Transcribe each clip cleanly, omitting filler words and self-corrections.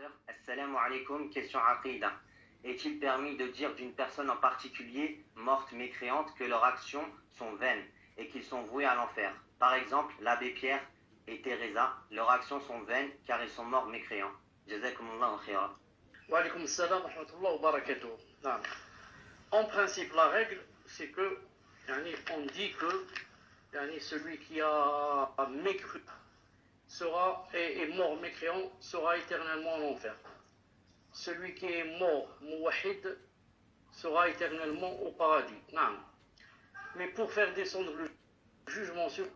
Professeur, assalamu alaikum, question aqida. Est-il permis de dire d'une personne en particulier, morte mécréante, que leurs actions sont vaines et qu'ils sont voués à l'enfer? Par exemple, l'abbé Pierre et Teresa, leurs actions sont vaines car ils sont morts mécréants. Jazakumullahu khairan. Wa alaykoum salam wa rahmatullahi wa barakatuh. Non. En principe, la règle, c'est que, on dit que celui qui a mécru est mort mécréant sera éternellement en enfer. Celui qui est mort mouwahid sera éternellement au paradis. Non. Mais pour faire descendre le jugement sur,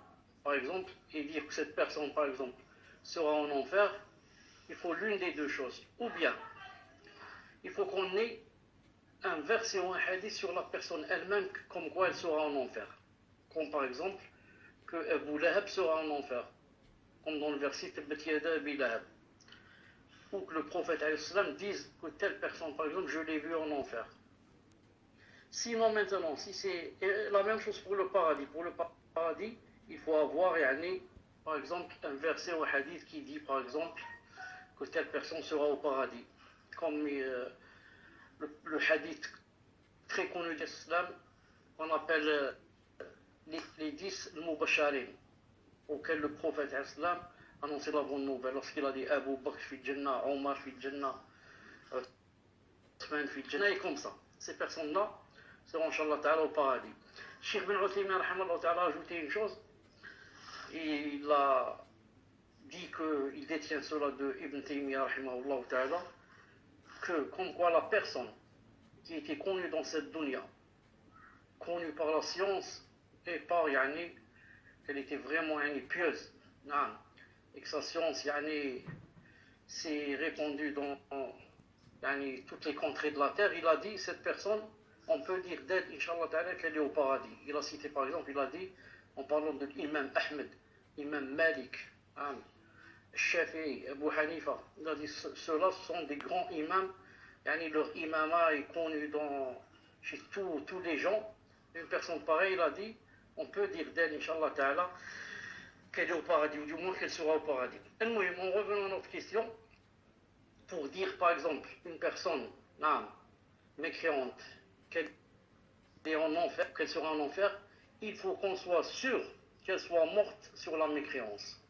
par exemple, et dire que cette personne, par exemple, sera en enfer, il faut l'une des deux choses. Ou bien, il faut qu'on ait un verset ou un hadith sur la personne elle-même, comme quoi elle sera en enfer. Comme par exemple, que Abu Lahab sera en enfer. Comme dans le verset Tabbat yada Abi Lahab. Ou que le prophète dise que telle personne, par exemple, je l'ai vu en enfer. Sinon maintenant, si c'est la même chose pour le paradis. Pour le paradis, il faut avoir, par exemple, un verset ou un hadith qui dit, par exemple, que telle personne sera au paradis. Comme le hadith très connu de l'islam, qu'on appelle les 10 mubasharin, auxquels le prophète islam annonçait la bonne nouvelle lorsqu'il a dit Abu Bakr fi Jannah, Omar fi Jannah, Othman fi Jannah, et comme ça. Ces personnes-là seront, Inch'Allah ta'ala, au paradis. Cheikh bin Uthaymin a ajouté une chose. Il a dit qu'il détient cela de Ibn Taymiyyah rahimahullah ta'ala, que comme quoi la personne qui était connue dans cette dunya, connue par la science et par qu'elle était vraiment pieuse, et que sa science s'est répandue dans toutes les contrées de la terre, il a dit, cette personne, on peut dire d'elle, Inch'Allah ta'ala, qu'elle est au paradis. Il a cité par exemple, il a dit, en parlant de l'imam Ahmed, imam Malik, Shafi'i, Abu Hanifa, il a dit, ceux-là sont des grands imams, leur imama est connu chez tous les gens. Une personne pareille, il a dit, on peut dire d'elle, Inch'Allah ta'ala, qu'elle est au paradis, ou du moins qu'elle sera au paradis. En revenant à notre question, pour dire par exemple, une personne mécréante, qu'elle est en enfer, qu'elle sera en enfer, il faut qu'on soit sûr qu'elle soit morte sur la mécréance.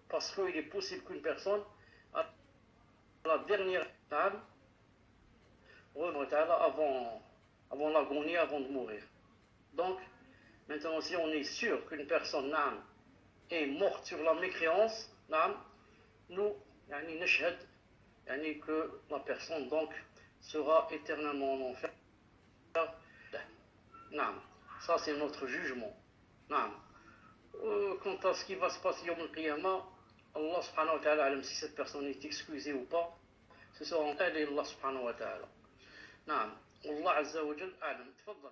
Parce qu'il est possible qu'une personne, à la dernière étape, avant l'agonie, avant de mourir. Donc, maintenant, si on est sûr qu'une personne est morte sur la mécréance, nous, nashhad, que la personne donc sera éternellement en enfer. Ça c'est notre jugement. Quant à ce qui va se passer au Qiyamah, Allah subhanahu wa ta'ala, si cette personne est excusée ou pas, ce sera elle et Allah subhanahu wa ta'ala. Allah azza wa jal a'lam. Tfaddal.